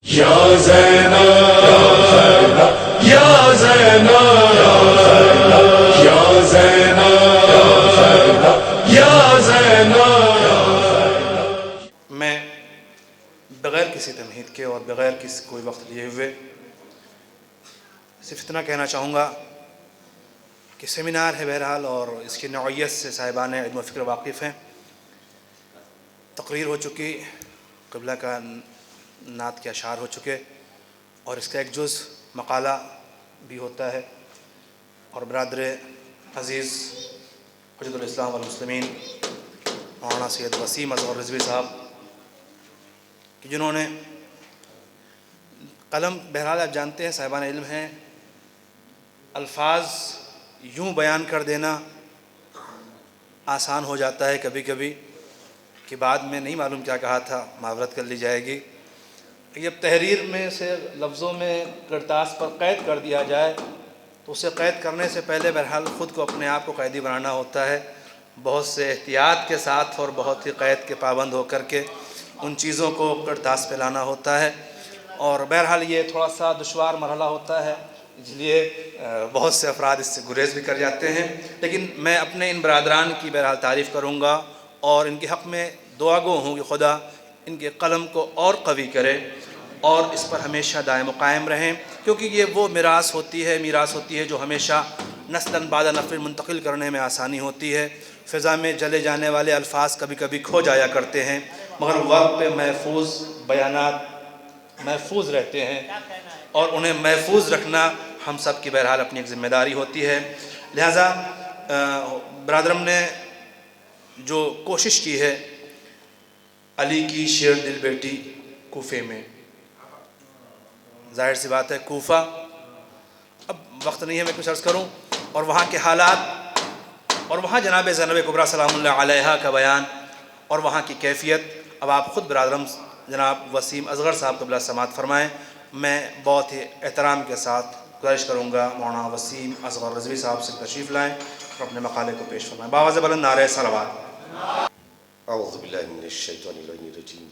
یا زینب یا زینب یا زینب یا زینب. میں بغیر کسی تمہید کے اور بغیر کسی کوئی وقت لیے ہوئے صرف اتنا کہنا چاہوں گا کہ سیمینار ہے بہرحال، اور اس کی نوعیت سے صاحبان علم و فکر واقف ہیں. تقریر ہو چکی، قبلہ کا نعت کے اشعار ہو چکے، اور اس کا ایک جز مقالہ بھی ہوتا ہے. اور برادر عزیز حجت الاسلام والمسلمین مولانا سید وسیم اصغر رضوی صاحب کہ جنہوں نے قلم، بہرحال آپ جانتے ہیں صاحبان علم ہیں، الفاظ یوں بیان کر دینا آسان ہو جاتا ہے کبھی کبھی کہ بعد میں نہیں معلوم کیا کہا تھا، معذرت کر لی جائے گی. جب تحریر میں سے لفظوں میں کرتاس پر قید کر دیا جائے تو اسے قید کرنے سے پہلے بہرحال خود کو، اپنے آپ کو قیدی بنانا ہوتا ہے، بہت سے احتیاط کے ساتھ اور بہت ہی قید کے پابند ہو کر کے ان چیزوں کو کرتاس پہ لانا ہوتا ہے. اور بہرحال یہ تھوڑا سا دشوار مرحلہ ہوتا ہے، اس لیے بہت سے افراد اس سے گریز بھی کر جاتے ہیں. لیکن میں اپنے ان برادران کی بہرحال تعریف کروں گا اور ان کے حق میں دعا گو ہوں کہ خدا ان کے قلم کو اور قوی کرے اور اس پر ہمیشہ دائم و قائم رہیں، کیونکہ یہ وہ میراث ہوتی ہے جو ہمیشہ نسلاً بعد نسل منتقل کرنے میں آسانی ہوتی ہے. فضا میں جلے جانے والے الفاظ کبھی کبھی کھو جایا کرتے ہیں، مگر وقت پہ محفوظ بیانات محفوظ رہتے ہیں، اور انہیں محفوظ رکھنا ہم سب کی بہرحال اپنی ایک ذمہ داری ہوتی ہے. لہٰذا برادرم نے جو کوشش کی ہے، علی کی شیر دل بیٹی کوفے میں، ظاہر سی بات ہے کوفہ، اب وقت نہیں ہے میں کچھ عرض کروں، اور وہاں کے حالات، اور وہاں جناب زینب کبریٰ سلام اللہ علیہا کا بیان اور وہاں کی کیفیت. اب آپ خود برادرم جناب وسیم اصغر صاحب قبلہ سماعت فرمائیں. میں بہت ہی احترام کے ساتھ گزارش کروں گا مولانا وسیم اصغر رضوی صاحب سے تشریف لائیں اور اپنے مقالے کو پیش فرمائیں. باواز بلند نعرہ صلوات. اعوذ باللہ من الشیطان الرجیم.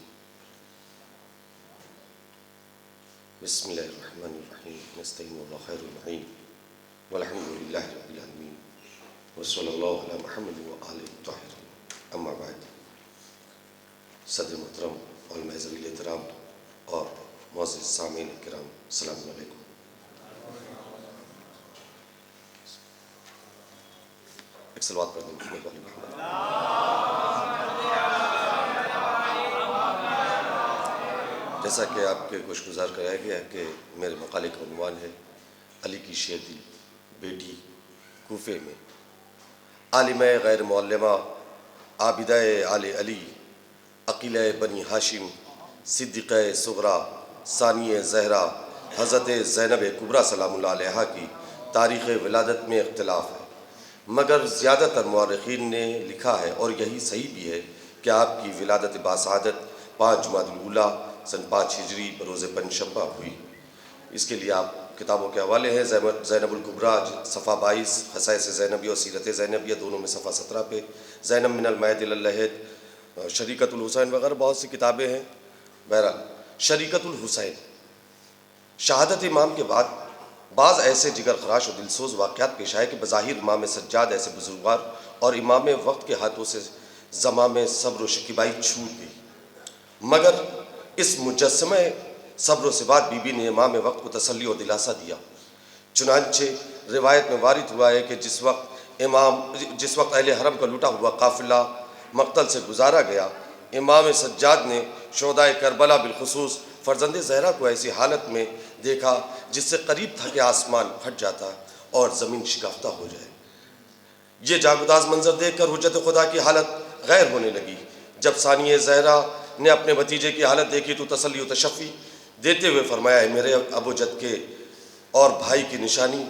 بسم اللہ الرحمن الرحیم. نستعین واللہ خیر المعین والحمد للہ رب العالمین وصلی اللہ علی محمد وآلہ الطاہرین. اما بعد، صدر محترم علماء ذوی الاحترام اور معزز سامعین کرام، السلام علیکم. ایک صلوات پڑھ دیں. جیسا کہ آپ کے خوش گزار کرایا گیا ہے کہ میرے مقالے کا عنوان ہے علی کی شیر دل بیٹی کوفے میں. عالمہ غیر معلمہ، عابدہ آل علی، عقیلہ بنی ہاشم، صدیقہ صغریٰ، ثانیہ زہرا، حضرت زینب کبریٰ سلام اللہ علیہا کی تاریخ ولادت میں اختلاف ہے، مگر زیادہ تر مورخین نے لکھا ہے، اور یہی صحیح بھی ہے، کہ آپ کی ولادت باسعادت 5 جمادی الاولیٰ سن 5 ہجری بروز پنجشنبہ ہوئی. اس کے لیے آپ کتابوں کے حوالے ہیں: زینب الکبریٰ صفحہ 22، خصائص زینبیہ اور سیرت زینبیہ دونوں میں صفحہ 17 پہ، زینب من المہد الی اللحد، شریکت الحسین وغیرہ بہت سی کتابیں ہیں. بہرحال شریکت الحسین، شہادت امام کے بعد بعض ایسے جگر خراش و دلسوز واقعات پیش آئے کہ بظاہر امام سجاد ایسے بزرگوار اور امام وقت کے ہاتھوں سے زمام صبر و شکیبائی چھوٹ گئی، مگر اس مجسمہ صبر و ثبات بی بی نے امام وقت کو تسلی اور دلاسا دیا. چنانچہ روایت میں وارد ہوا ہے کہ جس وقت اہل حرم کا لوٹا ہوا قافلہ مقتل سے گزارا گیا، امام سجاد نے شہدائے کربلا بالخصوص فرزند زہرا کو ایسی حالت میں دیکھا جس سے قریب تھا کہ آسمان پھٹ جاتا اور زمین شکافتہ ہو جائے. یہ جاگداز منظر دیکھ کر حجت خدا کی حالت غیر ہونے لگی. جب ثانیہ زہرا نے اپنے بھتیجے کی حالت دیکھی تو تسلی و تشفی دیتے ہوئے فرمایا: ہے میرے ابو جد کے اور بھائی کی نشانی،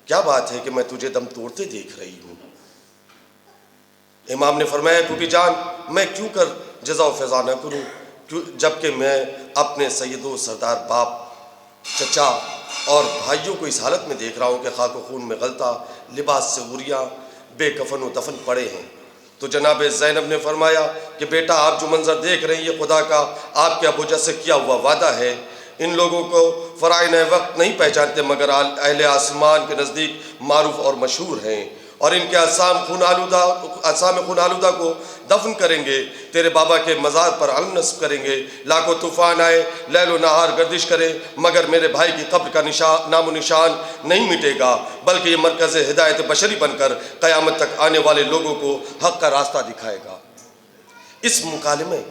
کیا بات ہے کہ میں تجھے دم توڑتے دیکھ رہی ہوں؟ امام نے فرمایا: ٹوٹی جان، میں کیوں کر جزا و فضا نہ کروں، جبکہ میں اپنے سید و سردار باپ، چچا اور بھائیوں کو اس حالت میں دیکھ رہا ہوں کہ خاک و خون میں غلطہ، لباس سے عریاں، بے کفن و دفن پڑے ہیں. تو جناب زینب نے فرمایا کہ بیٹا، آپ جو منظر دیکھ رہے ہیں یہ خدا کا آپ کے ابو جد سے کیا ہوا وعدہ ہے. ان لوگوں کو فرائض وقت نہیں پہچانتے مگر اہل آسمان کے نزدیک معروف اور مشہور ہیں، اور ان کے اجسام خون آلودہ کو دفن کریں گے، تیرے بابا کے مزار پر علم نصب کریں گے، لاکھوں طوفان آئے لیل و نہار گردش کرے مگر میرے بھائی کی قبر کا نام و نشان نہیں مٹے گا، بلکہ یہ مرکز ہدایت بشری بن کر قیامت تک آنے والے لوگوں کو حق کا راستہ دکھائے گا۔ اس مکالمے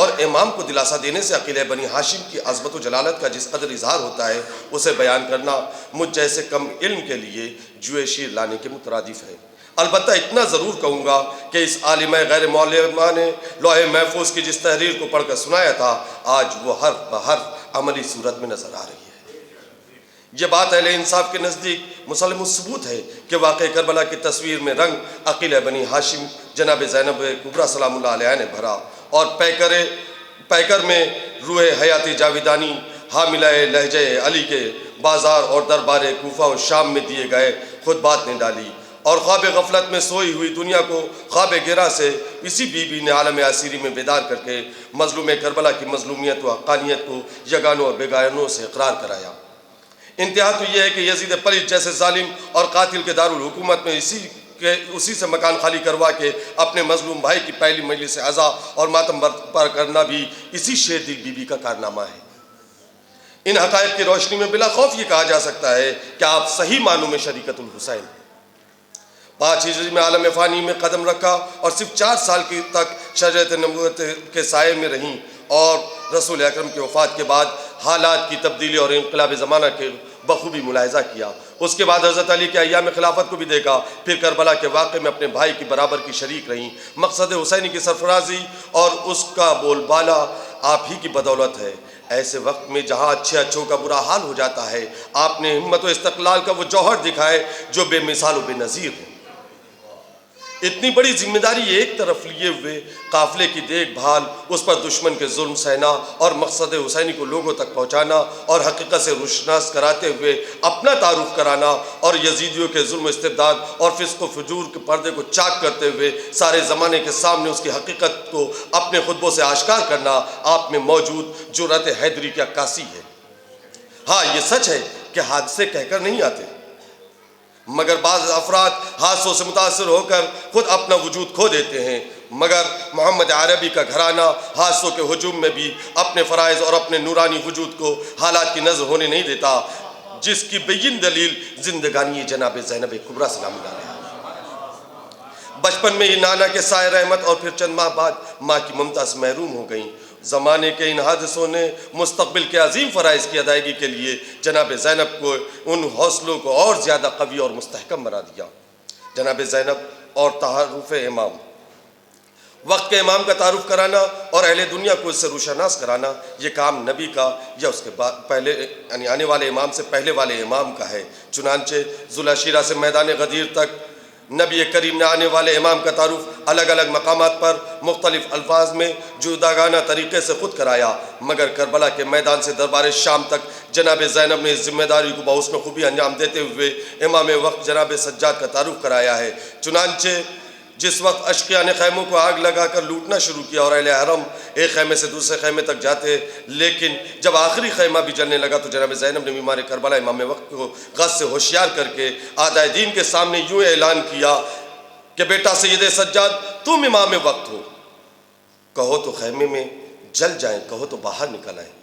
اور امام کو دلاسا دینے سے عقیلہ بنی ہاشم کی عظمت و جلالت کا جس قدر اظہار ہوتا ہے اسے بیان کرنا مجھ جیسے کم علم کے لیے جوئے شیر لانے کے مترادف ہے۔ البتہ اتنا ضرور کہوں گا کہ اس عالمہ غیر معلمہ نے لوح محفوظ کی جس تحریر کو پڑھ کر سنایا تھا آج وہ حرف بحرف عملی صورت میں نظر آ رہی ہے۔ یہ بات اہل انصاف کے نزدیک مسلم الثبوت ہے کہ واقع کربلا کی تصویر میں رنگ عقیلہ بنی ہاشم جناب زینب کبریٰ سلام اللہ علیہ نے بھرا، اور پیکر میں روح حیاتی جاویدانی حاملہ لہجہ علی کے بازار اور دربار کوفہ و شام میں دیے گئے خطبات نے ڈالی، اور خواب غفلت میں سوئی ہوئی دنیا کو خواب گرہ سے اسی بی بی نے عالم اسیری میں بیدار کر کے مظلوم کربلا کی مظلومیت و حقانیت کو یگانوں اور بیگانوں سے اقرار کرایا۔ انتہا تو یہ ہے کہ یزید پلید جیسے ظالم اور قاتل کے دارالحکومت میں اسی سے مکان خالی کروا کے اپنے مظلوم بھائی کی پہلی مجلس عزا اور ماتم برپا کرنا بھی اسی شیر دل بی بی کا کارنامہ ہے۔ ان حقائق کی روشنی میں بلا خوف یہ کہا جا سکتا ہے کہ آپ صحیح معنوں میں شریکت الحسین 5 ہجری میں عالم فانی میں قدم رکھا اور صرف 4 سال تک شجرۃ نبوت کے سائے میں رہیں، اور رسول اکرم کی وفات کے بعد حالات کی تبدیلی اور انقلاب زمانہ کے بخوبی ملاحظہ کیا۔ اس کے بعد حضرت علی کے ایام خلافت کو بھی دیکھا، پھر کربلا کے واقعے میں اپنے بھائی کی برابر کی شریک رہیں۔ مقصد حسینی کی سرفرازی اور اس کا بول بالا آپ ہی کی بدولت ہے۔ ایسے وقت میں جہاں اچھوں کا برا حال ہو جاتا ہے، آپ نے ہمت و استقلال کا وہ جوہر دکھائے جو بے مثال و بے نظیر ہے۔ اتنی بڑی ذمہ داری ایک طرف لیے ہوئے قافلے کی دیکھ بھال، اس پر دشمن کے ظلم سہنا اور مقصد حسینی کو لوگوں تک پہنچانا اور حقیقت سے روشناس کراتے ہوئے اپنا تعارف کرانا، اور یزیدیوں کے ظلم و استبداد اور فسق و فجور کے پردے کو چاک کرتے ہوئے سارے زمانے کے سامنے اس کی حقیقت کو اپنے خطبوں سے آشکار کرنا آپ میں موجود جرأت حیدری کی عکاسی ہے۔ ہاں یہ سچ ہے کہ حادثے کہہ کر نہیں آتے، مگر بعض افراد حادثوں سے متاثر ہو کر خود اپنا وجود کھو دیتے ہیں، مگر محمد عربی کا گھرانہ حادثوں کے ہجوم میں بھی اپنے فرائض اور اپنے نورانی وجود کو حالات کی نظر ہونے نہیں دیتا، جس کی بین دلیل زندگانی جناب زینب کبریٰ سلام اللہ علیہ۔ بچپن میں ہی نانا کے سائے رحمت اور پھر چند ماہ بعد ماں کی ممتا سے محروم ہو گئیں۔ زمانے کے ان حادثوں نے مستقبل کے عظیم فرائض کی ادائیگی کے لیے جناب زینب کو ان حوصلوں کو اور زیادہ قوی اور مستحکم بنا دیا۔ جناب زینب اور تعارف امام، وقت کے امام کا تعارف کرانا اور اہل دنیا کو اس سے روشناس کرانا، یہ کام نبی کا یا اس کے بعد پہلے یعنی آنے والے امام سے پہلے والے امام کا ہے۔ چنانچہ ذوالعشیرہ سے میدان غدیر تک نبی کریم نے آنے والے امام کا تعارف الگ الگ مقامات پر مختلف الفاظ میں جداگانہ طریقے سے خود کرایا، مگر کربلا کے میدان سے دربار شام تک جناب زینب نے اس ذمہ داری کو بحسن خوبی انجام دیتے ہوئے امام وقت جناب سجاد کا تعارف کرایا ہے۔ چنانچہ جس وقت اشقیاء نے خیموں کو آگ لگا کر لوٹنا شروع کیا اور اہل حرم ایک خیمے سے دوسرے خیمے تک جاتے، لیکن جب آخری خیمہ بھی جلنے لگا تو جناب زینب نے بیمار کربلا امام وقت کو غص سے ہوشیار کر کے اعدائے دین کے سامنے یوں اعلان کیا کہ بیٹا سید سجاد تم امام وقت ہو، کہو تو خیمے میں جل جائیں، کہو تو باہر نکل آئیں۔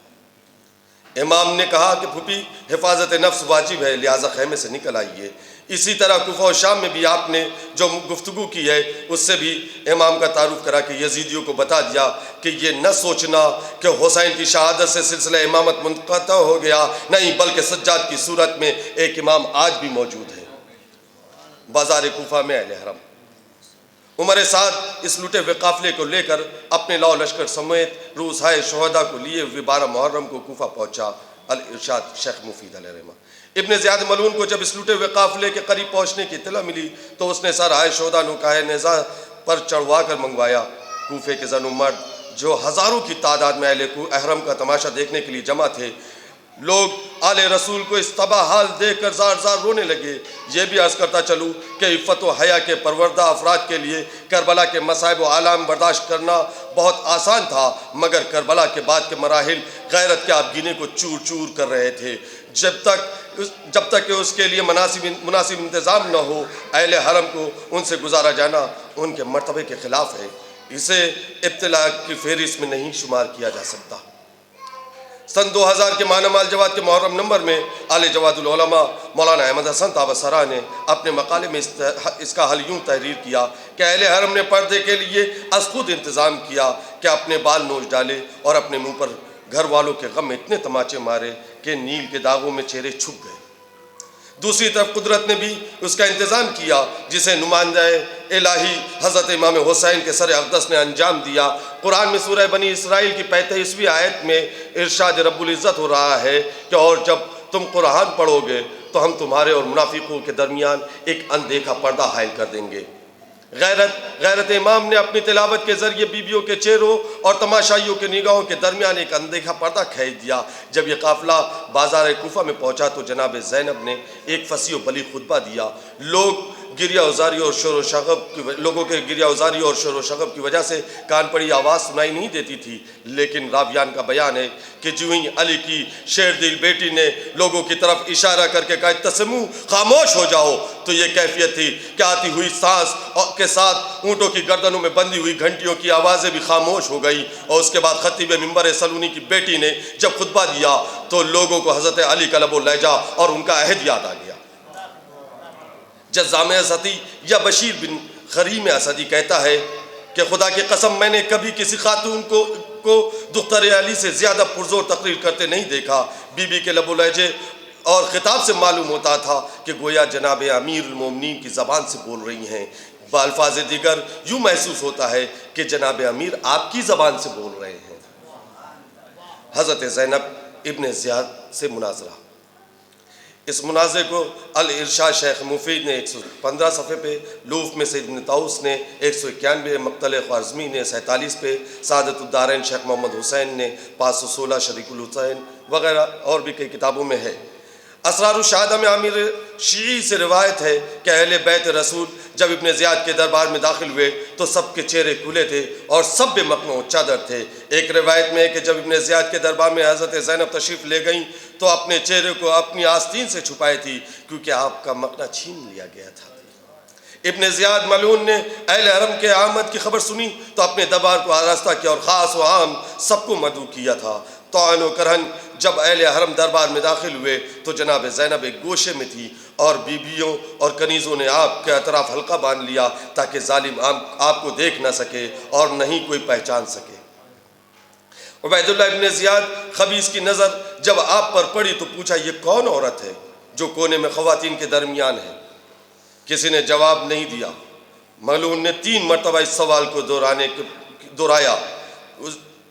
امام نے کہا کہ پھوپھی حفاظت نفس واجب ہے، لہٰذا خیمے سے نکل آئیے۔ اسی طرح کوفہ و شام میں بھی آپ نے جو گفتگو کی ہے اس سے بھی امام کا تعارف کرا کہ یزیدیوں کو بتا دیا کہ یہ نہ سوچنا کہ حسین کی شہادت سے سلسلہ امامت منقطع ہو گیا، نہیں بلکہ سجاد کی صورت میں ایک امام آج بھی موجود ہے۔ بازار کوفہ میں اہل حرم عمر سعد اس لٹے ہوئے قافلے کو لے کر اپنے لاؤ لشکر سمیت روزہائے شہداء کو لیے ہوئے 12 محرم کو کوفہ پہنچا۔ الارشاد شیخ مفید علیہ رحمہ۔ ابن زیاد ملعون کو جب اس لٹے ہوئے قافلے کے قریب پہنچنے کی اطلاع ملی تو اس نے سرائے شہداء نکاح نیزہ پر چڑھوا کر منگوایا۔ کوفے کے زن و مرد جو ہزاروں کی تعداد میں اہل حرم کا تماشا دیکھنے کے لیے جمع تھے، لوگ آل رسول کو اس تباہ حال دیکھ کر زار زار رونے لگے۔ یہ بھی عرض کرتا چلوں کہ عفت و حیا کے پروردہ افراد کے لیے کربلا کے مصائب و آلام برداشت کرنا بہت آسان تھا، مگر کربلا کے بعد کے مراحل غیرت کے آبگینے کو چور چور کر رہے تھے۔ جب تک کہ اس کے لیے مناسب انتظام نہ ہو، اہل حرم کو ان سے گزارا جانا ان کے مرتبے کے خلاف ہے، اسے ابتلاء کی فہرست میں نہیں شمار کیا جا سکتا۔ سن 2000 کے ماہ مال جواد کے محرم نمبر میں آل جواد العلماء مولانا احمد حسن تابسرا نے اپنے مقالے میں اس کا حل یوں تحریر کیا کہ اہل حرم نے پردے کے لیے از خود انتظام کیا کہ اپنے بال نوچ ڈالے اور اپنے منہ پر گھر والوں کے غم میں اتنے تماچے مارے کہ نیل کے داغوں میں چہرے چھپ گئے۔ دوسری طرف قدرت نے بھی اس کا انتظام کیا، جسے نمائندہ الہی حضرت امام حسین کے سر اقدس نے انجام دیا۔ قرآن میں سورہ بنی اسرائیل کی 35ویں آیت میں ارشاد رب العزت ہو رہا ہے کہ اور جب تم قرآن پڑھو گے تو ہم تمہارے اور منافقوں کے درمیان ایک اندیکھا پردہ حائل کر دیں گے۔ غیرت امام نے اپنی تلاوت کے ذریعے بیویوں کے چہروں اور تماشائیوں کے نگاہوں کے درمیان ایک اندیکھا پردہ کھینچ دیا۔ جب یہ قافلہ بازار کوفہ میں پہنچا تو جناب زینب نے ایک فصیح و بلیغ خطبہ دیا۔ لوگوں کے گریہ ازاری اور شور و شغب کی وجہ سے کان پڑی آواز سنائی نہیں دیتی تھی، لیکن راویان کا بیان ہے کہ جو ہی علی کی شیر دل بیٹی نے لوگوں کی طرف اشارہ کر کے کہا تسمو خاموش ہو جاؤ، تو یہ کیفیت تھی کہ آتی ہوئی سانس کے ساتھ اونٹوں کی گردنوں میں بندھی ہوئی گھنٹیوں کی آوازیں بھی خاموش ہو گئی۔ اور اس کے بعد خطیب منبر سلونی کی بیٹی نے جب خطبہ دیا تو لوگوں کو حضرت علی کا لب و لہجہ اور ان کا عہد یاد آ گیا۔ جزام اسدی یا بشیر بن خریم اسدی کہتا ہے کہ خدا کی قسم میں نے کبھی کسی خاتون کو دختر علی سے زیادہ پرزور تقریر کرتے نہیں دیکھا۔ بی بی کے لب و لہجے اور خطاب سے معلوم ہوتا تھا کہ گویا جناب امیر المومنین کی زبان سے بول رہی ہیں۔ بالفاظ دیگر یوں محسوس ہوتا ہے کہ جناب امیر آپ کی زبان سے بول رہے ہیں۔ حضرت زینب ابن زیاد سے مناظرہ۔ اس مناظرے کو الارشاد شیخ مفید نے 115 صفحے پہ، لوف میں سید ابن طاؤس نے 191، مقتل خوارزمی نے 47 پہ، سعادت الدارین شیخ محمد حسین نے 516، شریک الحسین وغیرہ اور بھی کئی کتابوں میں ہے۔ اسرار الشہادہ میں عامر شیعی سے روایت ہے کہ اہل بیت رسول جب ابن زیاد کے دربار میں داخل ہوئے تو سب کے چہرے کھلے تھے اور سب بے مقنع چادر تھے۔ ایک روایت میں ہے کہ جب ابن زیاد کے دربار میں حضرت زینب تشریف لے گئیں تو اپنے چہرے کو اپنی آستین سے چھپائے تھی، کیونکہ آپ کا مقنع چھین لیا گیا تھا۔ ابن زیاد ملعون نے اہل حرم کے آمد کی خبر سنی تو اپنے دربار کو آراستہ کیا اور خاص و عام سب کو مدعو کیا تھا۔ طعن و کرہن جب اہل حرم دربار میں داخل ہوئے تو جناب زینب ایک گوشے میں تھی اور بیویوں اور کنیزوں نے آپ کے اطراف حلقہ باندھ لیا تاکہ ظالم آپ کو دیکھ نہ سکے اور نہیں کوئی پہچان سکے۔ عبید اللہ ابن زیاد خبیث کی نظر جب آپ پر پڑی تو پوچھا یہ کون عورت ہے جو کونے میں خواتین کے درمیان ہے؟ کسی نے جواب نہیں دیا۔ ملعون نے 3 مرتبہ اس سوال کو دہرایا۔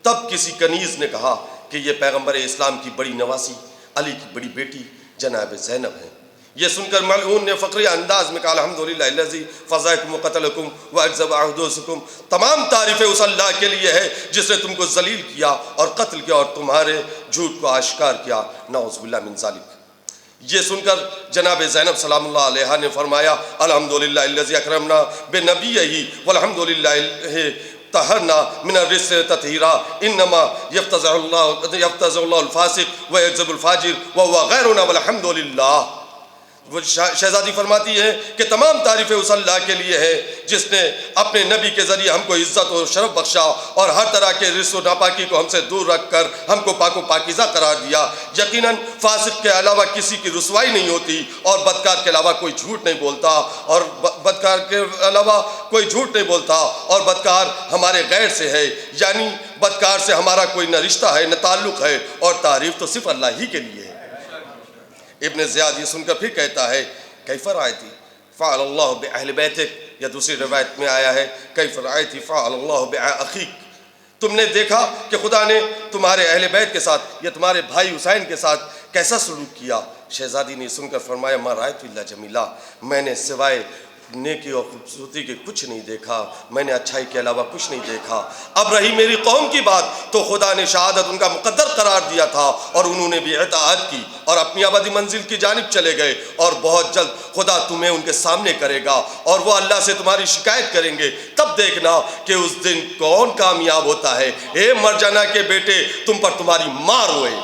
تب کسی کنیز نے کہا کہ یہ پیغمبر اسلام کی بڑی نواسی علی کی بڑی بیٹی جناب زینب ہیں۔ یہ سن کر ملعون نے فقری انداز میں کہا الحمدللہ الذی فضحکم وقتلکم واکذب احدثکم، تمام تعریفیں اس اللہ کے لیے ہے جس نے تم کو ذلیل کیا اور قتل کیا اور تمہارے جھوٹ کو آشکار کیا، نعوذ باللہ من ذالک۔ یہ سن کر جناب زینب سلام اللہ علیہا نے فرمایا الحمدللہ الذی اکرمنا بنبیہ والحمدللہ طہرنا من الرجس تطہیرا، انما یفتزع اللہ الفاسق ویکذب الفاجر وهو غیرنا والحمدللہ۔ وہ شہزادی فرماتی ہے کہ تمام تعریفیں اس اللہ کے لیے ہے جس نے اپنے نبی کے ذریعے ہم کو عزت و شرف بخشا اور ہر طرح کے رجس و ناپاکی کو ہم سے دور رکھ کر ہم کو پاک و پاکیزہ قرار دیا۔ یقیناً فاسق کے علاوہ کسی کی رسوائی نہیں ہوتی اور بدکار کے علاوہ کوئی جھوٹ نہیں بولتا اور بدکار ہمارے غیر سے ہے، یعنی بدکار سے ہمارا کوئی نہ رشتہ ہے نہ تعلق ہے، اور تعریف تو صرف اللہ ہی کے لیے ہے۔ ابن زیاد یہ سن کر پھر کہتا ہے کیف رأیتی فعل اللہ بأہل بیتک، یا دوسری روایت میں آیا ہے کیف رأیتی فعل اللہ بأخیک، تم نے دیکھا کہ خدا نے تمہارے اہل بیت کے ساتھ یا تمہارے بھائی حسین کے ساتھ کیسا سلوک کیا؟ شہزادی نے سن کر فرمایا ما رأیت الا جمیلہ، میں نے سوائے نیکی اور خوبصورتی کے کچھ نہیں دیکھا، میں نے اچھائی کے علاوہ کچھ نہیں دیکھا۔ اب رہی میری قوم کی بات تو خدا نے شہادت ان کا مقدر قرار دیا تھا اور انہوں نے بھی اطاعت کی اور اپنی ابدی منزل کی جانب چلے گئے، اور بہت جلد خدا تمہیں ان کے سامنے کرے گا اور وہ اللہ سے تمہاری شکایت کریں گے۔ تب دیکھنا کہ اس دن کون کامیاب ہوتا ہے۔ اے مرجانہ کے بیٹے، تم پر تمہاری ماں روئے۔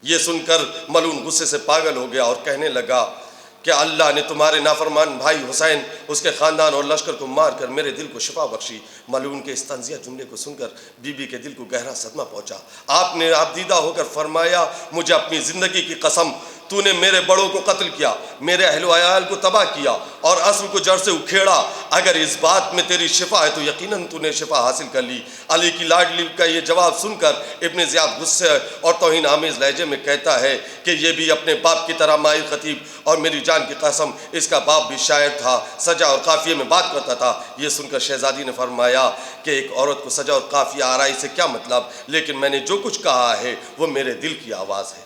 یہ سن کر ملعون غصے سے پاگل ہو گیا اور کہنے لگا کہ اللہ نے تمہارے نافرمان بھائی حسین، اس کے خاندان اور لشکر کو مار کر میرے دل کو شفا بخشی۔ ملعون کے اس طنزیہ جملے کو سن کر بی بی کے دل کو گہرا صدمہ پہنچا۔ آپ نے دیدہ ہو کر فرمایا، مجھے اپنی زندگی کی قسم، تو نے میرے بڑوں کو قتل کیا، میرے اہل و عیال کو تباہ کیا اور اصل کو جڑ سے اکھیڑا۔ اگر اس بات میں تیری شفا ہے تو یقیناً تو نے شفا حاصل کر لی۔ علی کی لاڈلی کا یہ جواب سن کر ابن زیاد غصے اور توہین آمیز لہجے میں کہتا ہے کہ یہ بھی اپنے باپ کی طرح ماہر خطیب، اور میری جان کی قسم اس کا باپ بھی شاعر تھا، سجا اور قافیے میں بات کرتا تھا۔ یہ سن کر شہزادی نے فرمایا کہ ایک عورت کو سجا اور قافیہ آرائی سے کیا مطلب، لیکن میں نے جو کچھ کہا ہے وہ میرے دل کی آواز ہے۔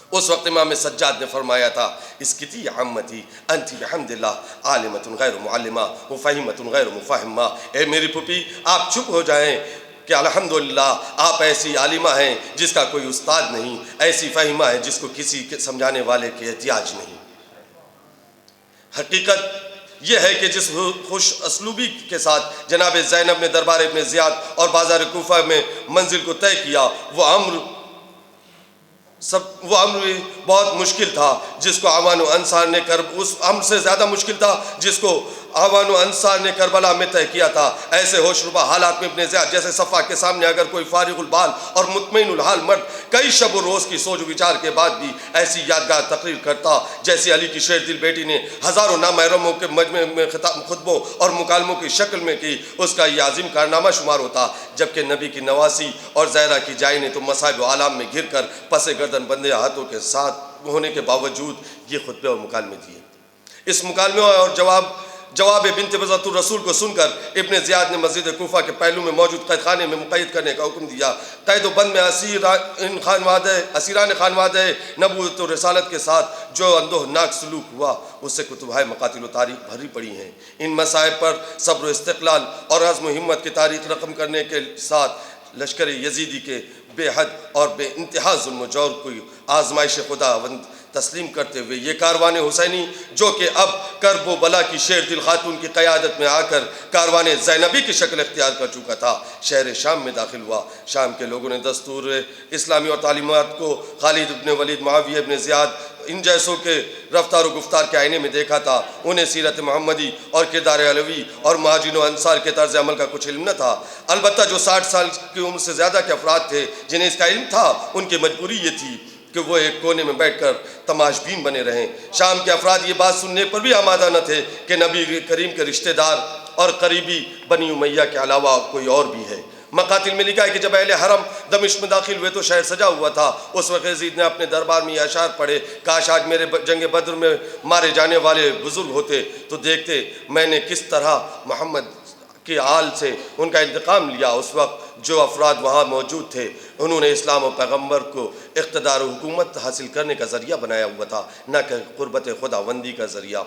اس وقت امام سجاد نے فرمایا تھا، اسکتی عمتی انتی بحمد اللہ عالمۃ غیر معلمہ مفہمۃ غیر مفہمہ۔ اے میری پھوپھی، آپ چپ ہو جائیں کہ الحمدللہ آپ ایسی عالمہ ہیں جس کا کوئی استاد نہیں، ایسی فہمہ ہے جس کو کسی کے سمجھانے والے کے احتیاج نہیں۔ حقیقت یہ ہے کہ جس خوش اسلوبی کے ساتھ جناب زینب نے دربار ابن زیاد اور بازار کوفہ میں منزل کو طے کیا، وہ امر بہت مشکل تھا جس کو عوان و انصار نے اس امر سے زیادہ مشکل تھا جس کو عوان و انصار نے کربلا میں طے کیا تھا۔ ایسے ہوش ربا حالات میں ابن زیاد جیسے صفا کے سامنے اگر کوئی فارغ البال اور مطمئن الحال مرد کئی شب و روز کی سوچ و وچار کے بعد بھی ایسی یادگار تقریر کرتا جیسے علی کی شیر دل بیٹی نے ہزاروں نامحرموں کے مجمع میں خطبوں اور مکالموں کی شکل میں کی، اس کا یہ عظیم کارنامہ شمار ہوتا۔ جبکہ نبی کی نواسی اور زہرا کی جائی نے تو مصائب و عالم میں گھر کر پس گردن بندے ہاتھوں کے ساتھ ہونے کے باوجود یہ خطبے اور مکالمے دیے۔ اس مکالمے اور جواب بنت بزۃ الرسول کو سن کر ابن زیاد نے مسجد کوفہ کے پہلو میں موجود قید خانے میں مقید کرنے کا حکم دیا۔ قید و بند میں اسیران خانوادہ نبوت و رسالت کے ساتھ جو اندوہناک سلوک ہوا اس سے کتبۂ مقاتل و تاریخ بھری پڑی ہیں۔ ان مسائب پر صبر و استقلال اور عزم و ہمت کی تاریخ رقم کرنے کے ساتھ لشکر یزیدی کے بے حد اور بے انتہا ظلم و جور کو آزمائش خداوند تسلیم کرتے ہوئے یہ کاروان حسینی جو کہ اب کرب و بلا کی شیر دل خاتون کی قیادت میں آ کر کاروان زینبی کی شکل اختیار کر چکا تھا، شہر شام میں داخل ہوا۔ شام کے لوگوں نے دستور اسلامی اور تعلیمات کو خالد ابن ولید، معاویہ ابن زیاد ان جیسوں کے رفتار و گفتار کے آئینے میں دیکھا تھا۔ انہیں سیرت محمدی اور کردار علوی اور مہاجرین و انصار کے طرز عمل کا کچھ علم نہ تھا۔ البتہ جو 60 سال کی عمر سے زیادہ کے افراد تھے جنہیں اس کا علم تھا، ان کی مجبوری یہ تھی کہ وہ ایک کونے میں بیٹھ کر تماش بین بنے رہیں۔ شام کے افراد یہ بات سننے پر بھی آمادہ نہ تھے کہ نبی کریم کے رشتہ دار اور قریبی بنی امیہ کے علاوہ کوئی اور بھی ہے۔ مقاتل میں لکھا ہے کہ جب اہل حرم دمشق میں داخل ہوئے تو شہر سجا ہوا تھا۔ اس وقت یزید نے اپنے دربار میں یہ اشعار پڑھے، کاش آج میرے جنگ بدر میں مارے جانے والے بزرگ ہوتے تو دیکھتے میں نے کس طرح محمد کے آل سے ان کا انتقام لیا۔ اس وقت جو افراد وہاں موجود تھے انہوں نے اسلام و پیغمبر کو اقتدار و حکومت حاصل کرنے کا ذریعہ بنایا ہوا تھا، نہ کہ قربت خداوندی کا ذریعہ۔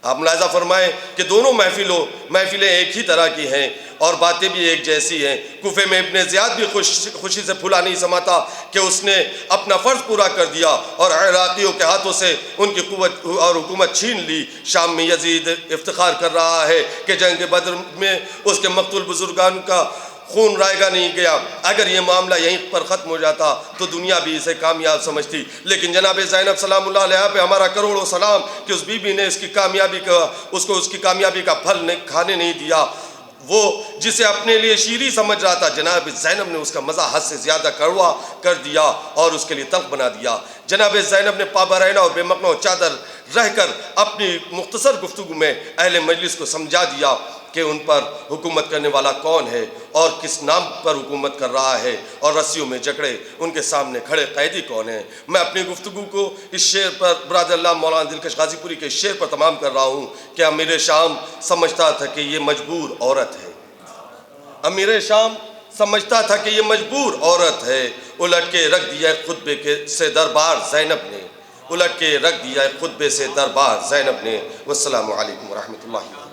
آپ ملاحظہ فرمائیں کہ دونوں محفلیں ایک ہی طرح کی ہیں اور باتیں بھی ایک جیسی ہیں۔ کوفے میں ابن زیاد بھی خوشی سے پھولا نہیں سماتا کہ اس نے اپنا فرض پورا کر دیا اور عراقیوں کے ہاتھوں سے ان کی قوت اور حکومت چھین لی۔ شام میں یزید افتخار کر رہا ہے کہ جنگ بدر میں اس کے مقتول بزرگان کا خون رائگا نہیں گیا۔ اگر یہ معاملہ یہیں پر ختم ہو جاتا تو دنیا بھی اسے کامیاب سمجھتی، لیکن جناب زینب سلام اللہ علیہ پہ ہمارا کروڑوں سلام کہ اس بی بی نے اس کی کامیابی کا پھل کھانے نہیں دیا۔ وہ جسے اپنے لیے شیریں سمجھ رہا تھا، جناب زینب نے اس کا مزہ حد سے زیادہ کڑوا کر دیا اور اس کے لیے تلخ بنا دیا۔ جناب زینب نے پابرہنہ اور بے مقنع چادر رہ کر اپنی مختصر گفتگو میں اہل مجلس کو سمجھا دیا کہ ان پر حکومت کرنے والا کون ہے اور کس نام پر حکومت کر رہا ہے، اور رسیوں میں جکڑے ان کے سامنے کھڑے قیدی کون ہیں۔ میں اپنی گفتگو کو اس شعر پر برادر اللہ مولانا دلکش غازی پوری کے شعر پر تمام کر رہا ہوں کہ امیر شام سمجھتا تھا کہ یہ مجبور عورت ہے۔ امیر شام سمجھتا تھا کہ یہ مجبور عورت ہے، الٹ کے رکھ دیا خطبے سے دربار زینب نے۔ الٹ کے رکھ دیا خطبے سے دربار زینب نے۔ والسلام علیکم ورحمۃ اللہ۔